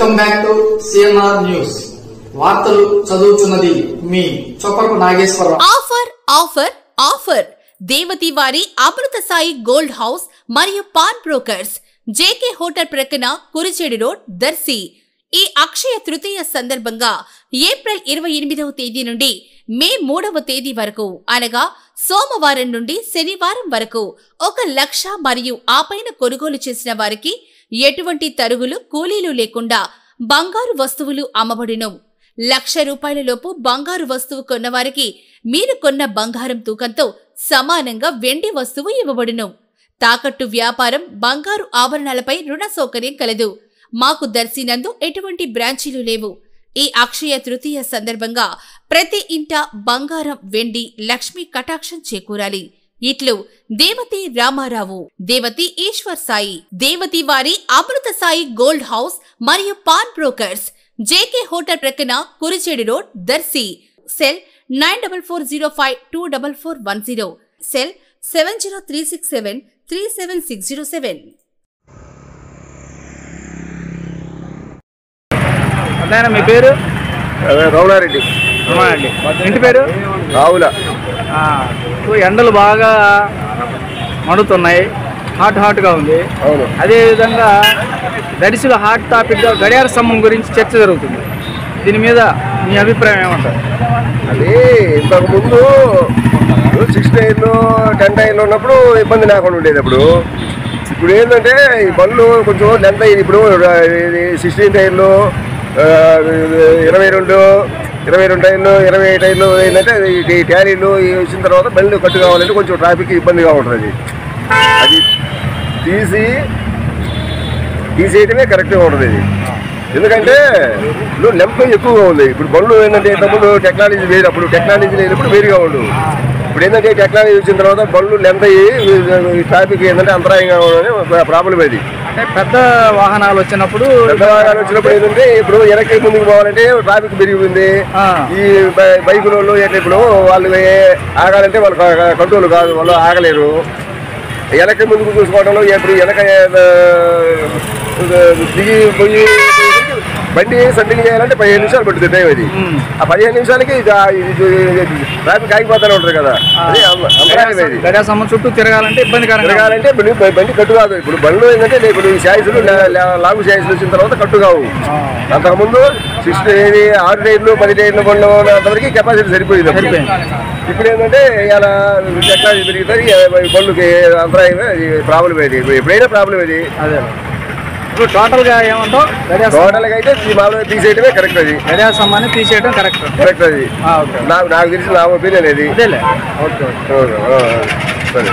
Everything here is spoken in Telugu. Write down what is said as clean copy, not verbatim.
Welcome back to CMR news. వార్తలు చదువుతున్నది మీ చొప్పకు Nageswararao. Offer offer offer Devathi వారి అమృత సాయి గోల్డ్ హౌస్ మరియు పాన్ బ్రోకర్స్, జేకే హోటల్ ప్రక్కన కురిచేడు రోడ్, దర్శి. ఈ అక్షయ తృతీయ సందర్భంగా ఏప్రిల్ 28వ తేదీ నుండి మే 3వ తేదీ వరకు అనగా సోమవారం నుండి శనివారం వరకు 1 లక్ష మరియు ఆపైన కొనుగోలు చేసిన వారికి ఎటువంటి తరుగులు కూలీలు లేకుండా బంగారు వస్తువులు అమ్మబడును. ₹1,00,000 బంగారు వస్తువు కొన్నవారికి మీరు కొన్న బంగారం తూకంతో సమానంగా వెండి వస్తువు ఇవ్వబడును. తాకట్టు వ్యాపారం, బంగారు ఆభరణాలపై రుణ సౌకర్యం కలదు. మాకు దర్శినందు ఎటువంటి బ్రాంచీలు లేవు. ఈ అక్షయ తృతీయ సందర్భంగా ప్రతి ఇంట బంగారం, వెండి, లక్ష్మీ కటాక్షం చేకూరాలి. ఇట్లు దేవతి రామారావు, దేవతి ఈశ్వర్ సాయి, దేవతి వారి అమృత సాయి గోల్డ్ హౌస్ మరియు పాన్ బ్రోకర్స్, జేకే హోటల్ ప్రక్కన Kurichedu road, Darsi. Cell 9440524410, cell 703673767. అన్న మీ పేరు? రమణారెడ్డి. ఇంటి పేరు? రావుల. ఎండలు బాగా మండుతున్నాయి, హాట్గా ఉంది. అవును. అదేవిధంగా దర్శిలో హాట్ టాపిక్గా గడియార స్తంభం గురించి చర్చ జరుగుతుంది. దీని మీద మీ అభిప్రాయం ఏమంటారు? అది ఇంతకుముందు 6 టైర్లు 10 టైర్లు ఉన్నప్పుడు ఇబ్బంది లేకుండా ఉండేది. ఇప్పుడు ఏంటంటే ఈ బండ్లు కొంచెం లెంత్ అయ్యింది. ఇప్పుడు 16 టైర్లు, 22 టైర్లు, 20 టైర్లు ఏంటంటే ఈ ట్యారీలు వచ్చిన తర్వాత బండ్లు కట్టు కావాలంటే కొంచెం ట్రాఫిక్ ఇబ్బందిగా ఉంటుంది. అది తీసేయటమే కరెక్ట్గా ఉంటుంది. ఎందుకంటే లెంత్ ఎక్కువగా ఉంది. ఇప్పుడు బండ్లు ఏంటంటే ఇంతకుముందు టెక్నాలజీ వేరు, అప్పుడు టెక్నాలజీ లేనప్పుడు వేరుగా ఉండు. ఇప్పుడు ఏంటంటే టెక్నాలజీ వచ్చిన తర్వాత బండ్లు లెంత్ అయ్యి ట్రాఫిక్ ఏంటంటే అంతరాయంగా ఉండని ప్రాబ్లం అది. అంటే పెద్ద వాహనాలు వచ్చినప్పుడు ఏంటంటే ఇప్పుడు వెనక్కి ముందుకు పోవాలంటే ట్రాఫిక్ పెరిగిపోయింది. ఈ బైకుల వాళ్ళు ఇప్పుడు వాళ్ళు ఆగాలంటే వాళ్ళు కంట్రోల్ కాదు, వాళ్ళు ఆగలేరు. వెనక్కి ముందుకు చూసుకోవడంలో ఇప్పుడు వెనక దిగిపోయి బండి సెట్టింగ్ చేయాలంటే 15 నిమిషాలు పడుతుంది టైం. అది ఆ 15 నిమిషాలకి ట్రాఫిక్ ఆగిపోతూనే ఉంటుంది కదా. చుట్టూ తిరగాలంటే బండి కట్టు కాదు. ఇప్పుడు బండ్లు ఏంటంటే ఇప్పుడు ఈ శాయిస్లు లాంగ్ శాయిస్లు వచ్చిన తర్వాత కట్టు కావు. అంతకుముందు 6 టైర్లు 10 టైర్లు బండ్లు అంతవరకు కెపాసిటీ సరిపోయింది. ఇప్పుడు ఏంటంటే ఇలా టెక్నాలజీ పెరుగుతుంది, బండ్లకి అంతరాయమే ప్రాబ్లం. అది ఎప్పుడైనా ప్రాబ్లం ఇది. అదే ఇప్పుడు టోటల్గా ఏమంటావు? టోటల్గా అయితే మామూలుగా తీసేయటమే కరెక్ట్. అది గడియార స్తంభాన్ని తీసేయడం కరెక్ట్. అది నాకు తెలిసిన నా ఒపీనియన్ అది. ఓకే సరే.